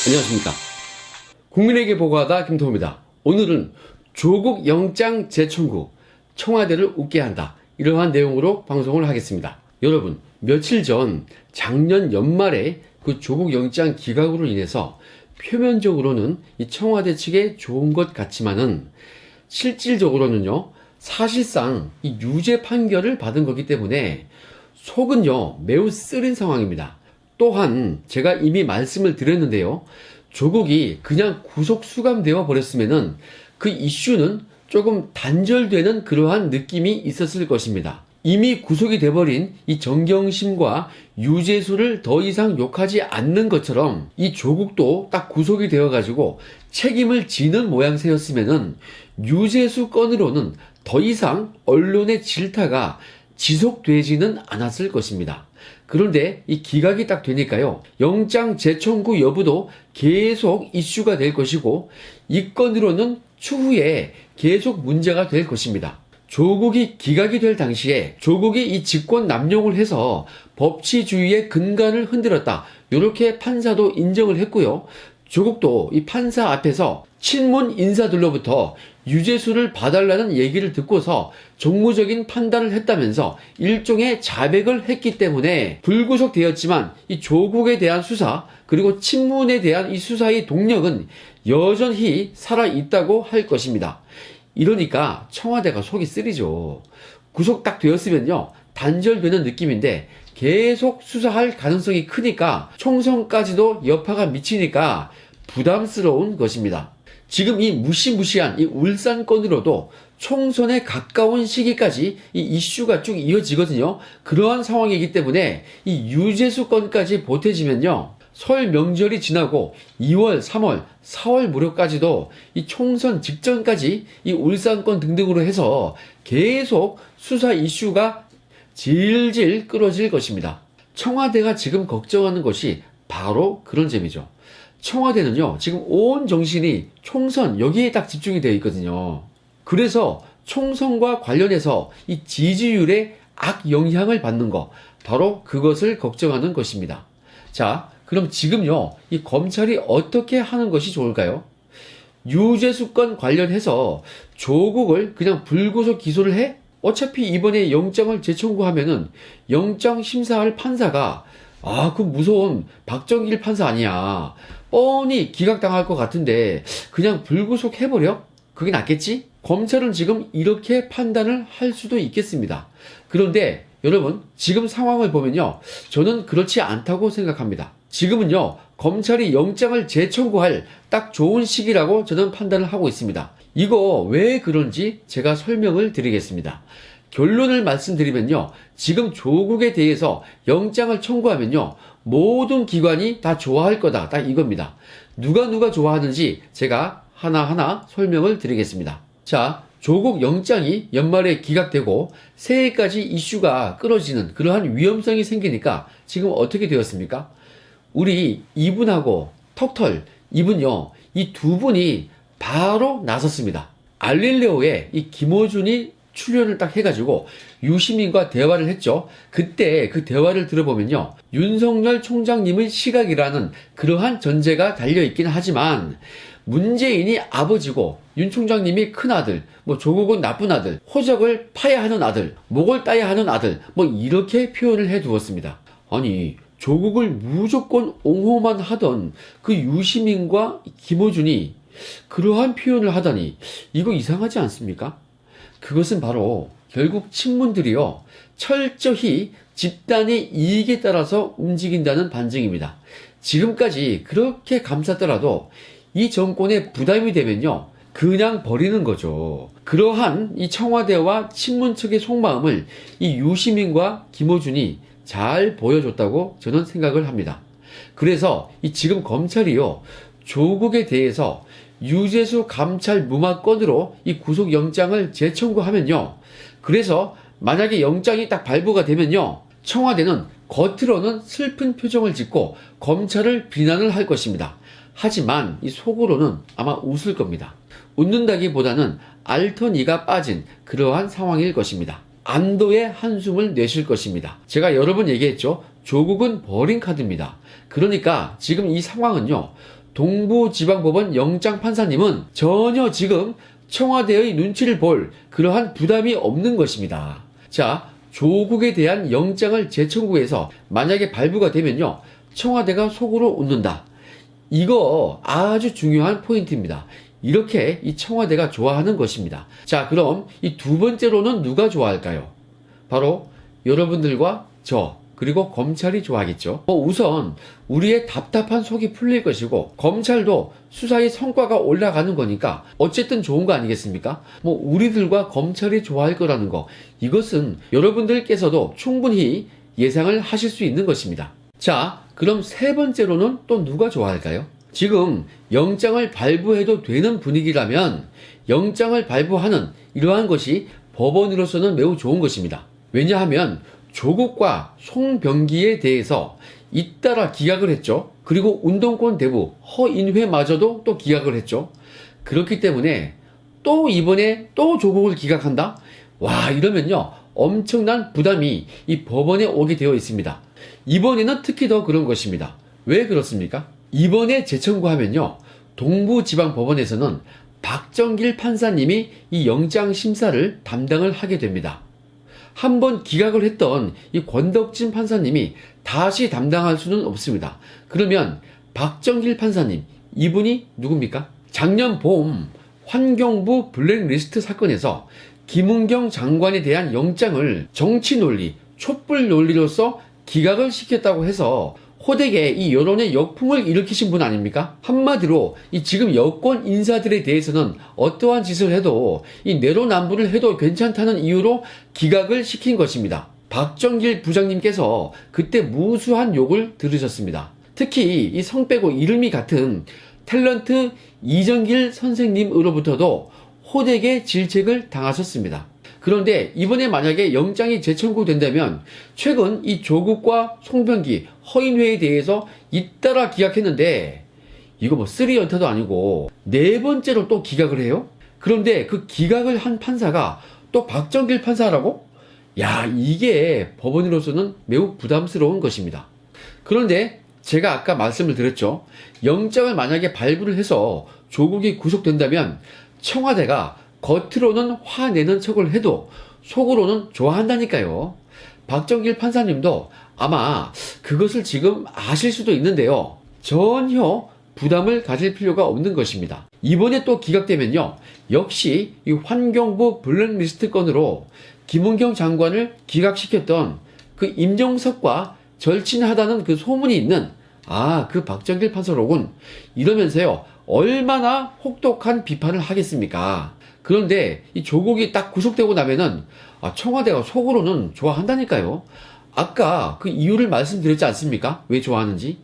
안녕하십니까. 국민에게 보고하다 김도호입니다. 오늘은 조국 영장 재청구, 청와대를 웃게 한다, 이러한 내용으로 방송을 하겠습니다. 여러분, 며칠 전 작년 연말에 그 조국 영장 기각으로 인해서 표면적으로는 이 청와대 측에 좋은 것 같지만은 실질적으로는요, 사실상 이 유죄 판결을 받은 거기 때문에 속은요 매우 쓰린 상황입니다. 또한 제가 이미 말씀을 드렸는데요, 조국이 그냥 구속 수감되어 버렸으면은 그 이슈는 조금 단절되는 그러한 느낌이 있었을 것입니다. 이미 구속이 돼버린 이 정경심과 유재수를 더 이상 욕하지 않는 것처럼 이 조국도 딱 구속이 되어가지고 책임을 지는 모양새였으면은 유재수 건으로는 더 이상 언론의 질타가 지속되지는 않았을 것입니다. 그런데 이 기각이 딱 되니까요, 영장 재청구 여부도 계속 이슈가 될 것이고 이 건으로는 추후에 계속 문제가 될 것입니다. 조국이 기각이 될 당시에 조국이 이 직권 남용을 해서 법치주의의 근간을 흔들었다, 이렇게 판사도 인정을 했고요, 조국도 이 판사 앞에서 친문 인사들로부터 유재수를 봐달라는 얘기를 듣고서 정무적인 판단을 했다면서 일종의 자백을 했기 때문에 불구속 되었지만 이 조국에 대한 수사 그리고 친문에 대한 이 수사의 동력은 여전히 살아있다고 할 것입니다. 이러니까 청와대가 속이 쓰리죠. 구속 딱 되었으면요 단절되는 느낌인데 계속 수사할 가능성이 크니까 총선까지도 여파가 미치니까 부담스러운 것입니다. 지금 이 무시무시한 이 울산 건으로도 총선에 가까운 시기까지 이 이슈가 쭉 이어지거든요. 그러한 상황이기 때문에 이 유재수 건까지 보태지면요, 설 명절이 지나고 2월, 3월, 4월 무렵까지도 이 총선 직전까지 이 울산 건 등등으로 해서 계속 수사 이슈가 질질 끌어질 것입니다. 청와대가 지금 걱정하는 것이 바로 그런 점이죠. 청와대는요 지금 온 정신이 총선 여기에 딱 집중이 되어 있거든요. 그래서 총선과 관련해서 이 지지율에 악영향을 받는 거, 바로 그것을 걱정하는 것입니다. 자, 그럼 지금요 이 검찰이 어떻게 하는 것이 좋을까요? 유재수 건 관련해서 조국을 그냥 불구속 기소를 해? 어차피 이번에 영장을 재청구하면은 영장 심사할 판사가 그 무서운 박정길 판사 아니야, 뻔히 기각당할 것 같은데 그냥 불구속 해버려? 그게 낫겠지? 검찰은 지금 이렇게 판단을 할 수도 있겠습니다. 그런데 여러분, 지금 상황을 보면요 저는 그렇지 않다고 생각합니다. 지금은요 검찰이 영장을 재청구할 딱 좋은 시기라고 저는 판단을 하고 있습니다. 이거 왜 그런지 제가 설명을 드리겠습니다. 결론을 말씀드리면요, 지금 조국에 대해서 영장을 청구하면요 모든 기관이 다 좋아할 거다, 딱 이겁니다. 누가 좋아하는지 제가 하나하나 설명을 드리겠습니다. 자, 조국 영장이 연말에 기각되고 새해까지 이슈가 끌어지는 그러한 위험성이 생기니까 지금 어떻게 되었습니까? 우리 이분하고 턱털 이분요, 이 두 분이 바로 나섰습니다. 알릴레오에 이 김어준이 출연을 딱 해가지고 유시민과 대화를 했죠. 그때 그 대화를 들어보면요, 윤석열 총장님의 시각이라는 그러한 전제가 달려있긴 하지만 문재인이 아버지고 윤 총장님이 큰아들, 조국은 나쁜 아들, 호적을 파야 하는 아들, 목을 따야 하는 아들, 이렇게 표현을 해 두었습니다. 아니, 조국을 무조건 옹호만 하던 그 유시민과 김어준이 그러한 표현을 하다니 이거 이상하지 않습니까? 그것은 바로 결국 친문들이요 철저히 집단의 이익에 따라서 움직인다는 반증입니다. 지금까지 그렇게 감쌌더라도 이 정권에 부담이 되면요 그냥 버리는 거죠. 그러한 이 청와대와 친문 측의 속마음을 이 유시민과 김어준이 잘 보여줬다고 저는 생각을 합니다. 그래서 이 지금 검찰이요 조국에 대해서 유재수 감찰 무마 건으로 이 구속영장을 재청구하면요, 그래서 만약에 영장이 딱 발부가 되면요 청와대는 겉으로는 슬픈 표정을 짓고 검찰을 비난을 할 것입니다. 하지만 이 속으로는 아마 웃을 겁니다. 웃는다기보다는 앓터니가 빠진 그러한 상황일 것입니다. 안도의 한숨을 내쉴 것입니다. 제가 여러 번 얘기했죠. 조국은 버린 카드입니다. 그러니까 지금 이 상황은요, 동부지방법원 영장판사님은 전혀 지금 청와대의 눈치를 볼 그러한 부담이 없는 것입니다. 자, 조국에 대한 영장을 재청구해서 만약에 발부가 되면요, 청와대가 속으로 웃는다. 이거 아주 중요한 포인트입니다. 이렇게 이 청와대가 좋아하는 것입니다. 자, 그럼 이 두 번째로는 누가 좋아할까요? 바로 여러분들과 저, 그리고 검찰이 좋아하겠죠. 우선 우리의 답답한 속이 풀릴 것이고, 검찰도 수사의 성과가 올라가는 거니까 어쨌든 좋은 거 아니겠습니까? 우리들과 검찰이 좋아할 거라는 거, 이것은 여러분들께서도 충분히 예상을 하실 수 있는 것입니다. 자, 그럼 세 번째로는 또 누가 좋아할까요? 지금 영장을 발부해도 되는 분위기라면 영장을 발부하는 이러한 것이 법원으로서는 매우 좋은 것입니다. 왜냐하면 조국과 송병기에 대해서 잇따라 기각을 했죠. 그리고 운동권 대부 허인회마저도 또 기각을 했죠. 그렇기 때문에 또 이번에 또 조국을 기각한다? 와, 이러면요, 엄청난 부담이 이 법원에 오게 되어 있습니다. 이번에는 특히 더 그런 것입니다. 왜 그렇습니까? 이번에 재청구하면요, 동부지방법원에서는 박정길 판사님이 이 영장 심사를 담당을 하게 됩니다. 한번 기각을 했던 이 권덕진 판사님이 다시 담당할 수는 없습니다. 그러면 박정길 판사님, 이분이 누굽니까? 작년 봄 환경부 블랙리스트 사건에서 김은경 장관에 대한 영장을 정치 논리, 촛불 논리로서 기각을 시켰다고 해서 호되게 이 여론의 역풍을 일으키신 분 아닙니까? 한마디로 이 지금 여권 인사들에 대해서는 어떠한 짓을 해도 이 내로남불을 해도 괜찮다는 이유로 기각을 시킨 것입니다. 박정길 부장님께서 그때 무수한 욕을 들으셨습니다. 특히 이 성 빼고 이름이 같은 탤런트 이정길 선생님으로부터도 호되게 질책을 당하셨습니다. 그런데 이번에 만약에 영장이 재청구된다면 최근 이 조국과 송병기, 허인회에 대해서 잇따라 기각했는데 이거 3연타도 아니고 네 번째로 또 기각을 해요? 그런데 그 기각을 한 판사가 또 박정길 판사라고? 야, 이게 법원으로서는 매우 부담스러운 것입니다. 그런데 제가 아까 말씀을 드렸죠. 영장을 만약에 발부를 해서 조국이 구속된다면 청와대가 겉으로는 화내는 척을 해도 속으로는 좋아한다니까요. 박정길 판사님도 아마 그것을 지금 아실 수도 있는데요. 전혀 부담을 가질 필요가 없는 것입니다. 이번에 또 기각되면요, 역시 이 환경부 블랙리스트 건으로 김은경 장관을 기각시켰던 그 임종석과 절친하다는 그 소문이 있는 그 박정길 판사로군, 이러면서요 얼마나 혹독한 비판을 하겠습니까? 그런데 이 조국이 딱 구속되고 나면은 청와대가 속으로는 좋아한다니까요. 아까 그 이유를 말씀드렸지 않습니까? 왜 좋아하는지.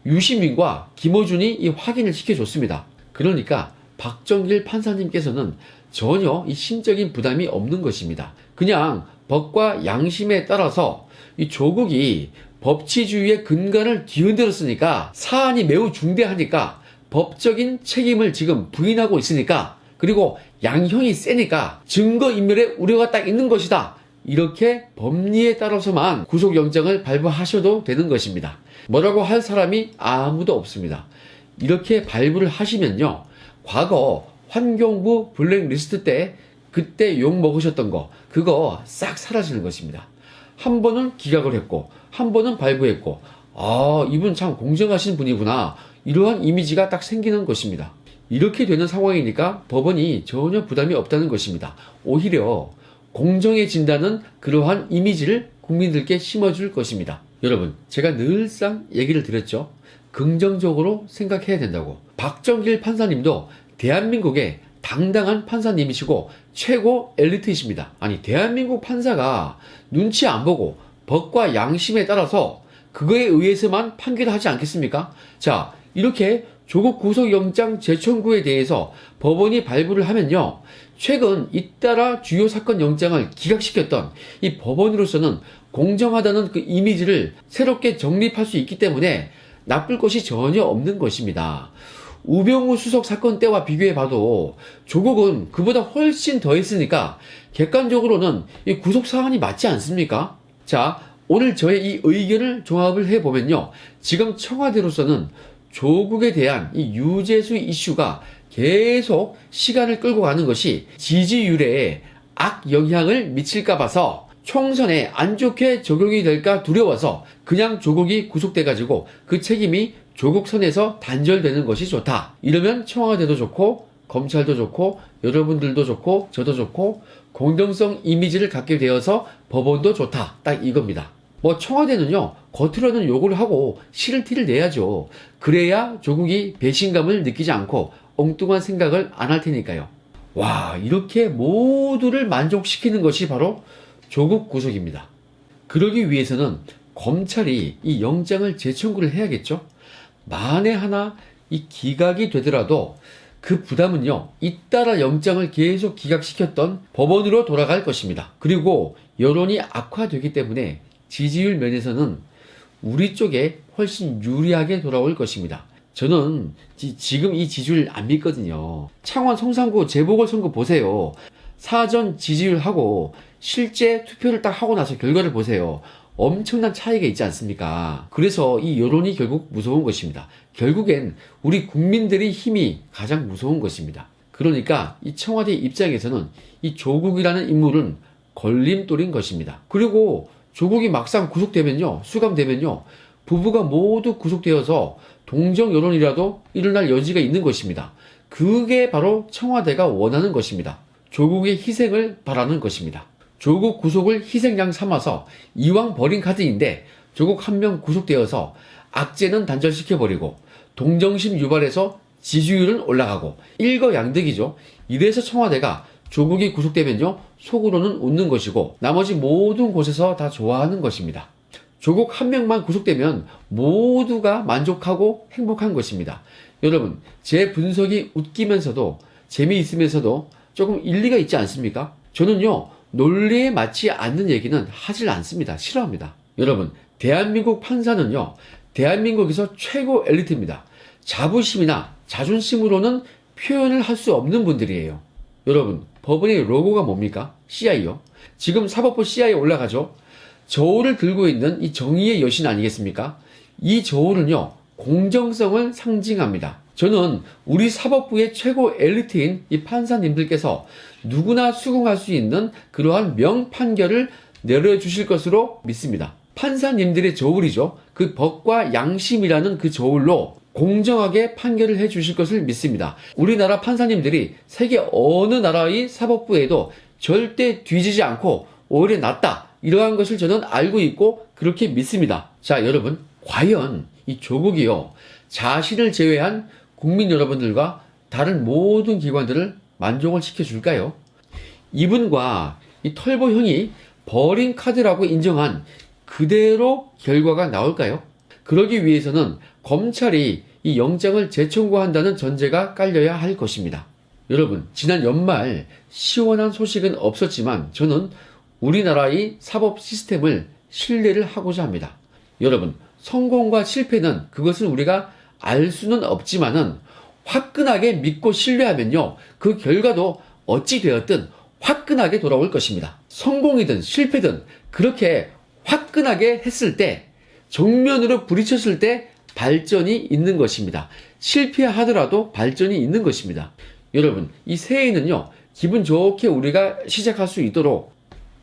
유시민과 김어준이 이 확인을 시켜줬습니다. 그러니까 박정길 판사님께서는 전혀 이 심적인 부담이 없는 것입니다. 그냥 법과 양심에 따라서 이 조국이 법치주의의 근간을 뒤흔들었으니까, 사안이 매우 중대하니까 법적인 책임을 지금 부인하고 있으니까, 그리고 양형이 세니까 증거인멸의 우려가 딱 있는 것이다, 이렇게 법리에 따라서만 구속영장을 발부하셔도 되는 것입니다. 뭐라고 할 사람이 아무도 없습니다. 이렇게 발부를 하시면요, 과거 환경부 블랙리스트 때 그때 욕 먹으셨던 거, 그거 싹 사라지는 것입니다. 한 번은 기각을 했고 한 번은 발부했고, 이분 참 공정하신 분이구나, 이러한 이미지가 딱 생기는 것입니다. 이렇게 되는 상황이니까 법원이 전혀 부담이 없다는 것입니다. 오히려 공정해진다는 그러한 이미지를 국민들께 심어줄 것입니다. 여러분, 제가 늘상 얘기를 드렸죠. 긍정적으로 생각해야 된다고. 박정길 판사님도 대한민국의 당당한 판사님이시고 최고 엘리트이십니다. 아니, 대한민국 판사가 눈치 안 보고 법과 양심에 따라서 그거에 의해서만 판결하지 않겠습니까? 자, 이렇게 조국 구속영장 재청구에 대해서 법원이 발부를 하면요, 최근 잇따라 주요 사건 영장을 기각시켰던 이 법원으로서는 공정하다는 그 이미지를 새롭게 정립할 수 있기 때문에 나쁠 것이 전혀 없는 것입니다. 우병우 수석 사건 때와 비교해봐도 조국은 그보다 훨씬 더 했으니까 객관적으로는 이 구속사안이 맞지 않습니까? 자, 오늘 저의 이 의견을 종합을 해보면요, 지금 청와대로서는 조국에 대한 이 유재수 이슈가 계속 시간을 끌고 가는 것이 지지율에 악영향을 미칠까 봐서 총선에 안 좋게 적용이 될까 두려워서 그냥 조국이 구속돼가지고 그 책임이 조국 선에서 단절되는 것이 좋다. 이러면 청와대도 좋고 검찰도 좋고 여러분들도 좋고 저도 좋고 공정성 이미지를 갖게 되어서 법원도 좋다. 딱 이겁니다. 뭐 청와대는요, 겉으로는 욕을 하고 싫은 티를 내야죠. 그래야 조국이 배신감을 느끼지 않고 엉뚱한 생각을 안 할 테니까요. 와, 이렇게 모두를 만족시키는 것이 바로 조국 구속입니다. 그러기 위해서는 검찰이 이 영장을 재청구를 해야겠죠. 만에 하나 이 기각이 되더라도 그 부담은요, 잇따라 영장을 계속 기각시켰던 법원으로 돌아갈 것입니다. 그리고 여론이 악화되기 때문에 지지율 면에서는 우리 쪽에 훨씬 유리하게 돌아올 것입니다. 저는 지금 이 지지율 안 믿거든요. 창원 성산구 재보궐선거 보세요. 사전 지지율하고 실제 투표를 딱 하고 나서 결과를 보세요. 엄청난 차이가 있지 않습니까? 그래서 이 여론이 결국 무서운 것입니다. 결국엔 우리 국민들의 힘이 가장 무서운 것입니다. 그러니까 이 청와대 입장에서는 이 조국이라는 인물은 걸림돌인 것입니다. 그리고 조국이 막상 구속되면요, 수감되면요, 부부가 모두 구속되어서 동정 여론이라도 일어날 여지가 있는 것입니다. 그게 바로 청와대가 원하는 것입니다. 조국의 희생을 바라는 것입니다. 조국 구속을 희생양 삼아서 이왕 버린 카드인데 조국 한 명 구속되어서 악재는 단절시켜버리고 동정심 유발해서 지지율은 올라가고 일거양득이죠. 이래서 청와대가 조국이 구속되면요, 속으로는 웃는 것이고 나머지 모든 곳에서 다 좋아하는 것입니다. 조국 한 명만 구속되면 모두가 만족하고 행복한 것입니다. 여러분, 제 분석이 웃기면서도 재미있으면서도 조금 일리가 있지 않습니까? 저는요, 논리에 맞지 않는 얘기는 하질 않습니다. 싫어합니다. 여러분, 대한민국 판사는요, 대한민국에서 최고 엘리트입니다. 자부심이나 자존심으로는 표현을 할 수 없는 분들이에요. 여러분, 법원의 로고가 뭡니까? CI요. 지금 사법부 CI에 올라가죠. 저울을 들고 있는 이 정의의 여신 아니겠습니까? 이 저울은요, 공정성을 상징합니다. 저는 우리 사법부의 최고 엘리트인 이 판사님들께서 누구나 수긍할 수 있는 그러한 명판결을 내려주실 것으로 믿습니다. 판사님들의 저울이죠. 그 법과 양심이라는 그 저울로 공정하게 판결을 해주실 것을 믿습니다. 우리나라 판사님들이 세계 어느 나라의 사법부에도 절대 뒤지지 않고 오히려 낫다. 이러한 것을 저는 알고 있고 그렇게 믿습니다. 자, 여러분, 과연 이 조국이요, 자신을 제외한 국민 여러분들과 다른 모든 기관들을 만족을 시켜줄까요? 이분과 이 털보 형이 버린 카드라고 인정한 그대로 결과가 나올까요? 그러기 위해서는 검찰이 이 영장을 재청구한다는 전제가 깔려야 할 것입니다. 여러분, 지난 연말 시원한 소식은 없었지만 저는 우리나라의 사법 시스템을 신뢰를 하고자 합니다. 여러분, 성공과 실패는 그것은 우리가 알 수는 없지만은 화끈하게 믿고 신뢰하면요, 그 결과도 어찌 되었든 화끈하게 돌아올 것입니다. 성공이든 실패든 그렇게 화끈하게 했을 때, 정면으로 부딪혔을 때 발전이 있는 것입니다. 실패하더라도 발전이 있는 것입니다. 여러분, 이 새해에는요, 기분 좋게 우리가 시작할 수 있도록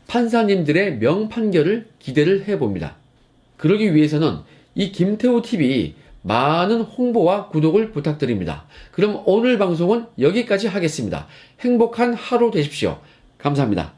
판사님들의 명판결을 기대를 해봅니다. 그러기 위해서는 이 김태호TV 많은 홍보와 구독을 부탁드립니다. 그럼 오늘 방송은 여기까지 하겠습니다. 행복한 하루 되십시오. 감사합니다.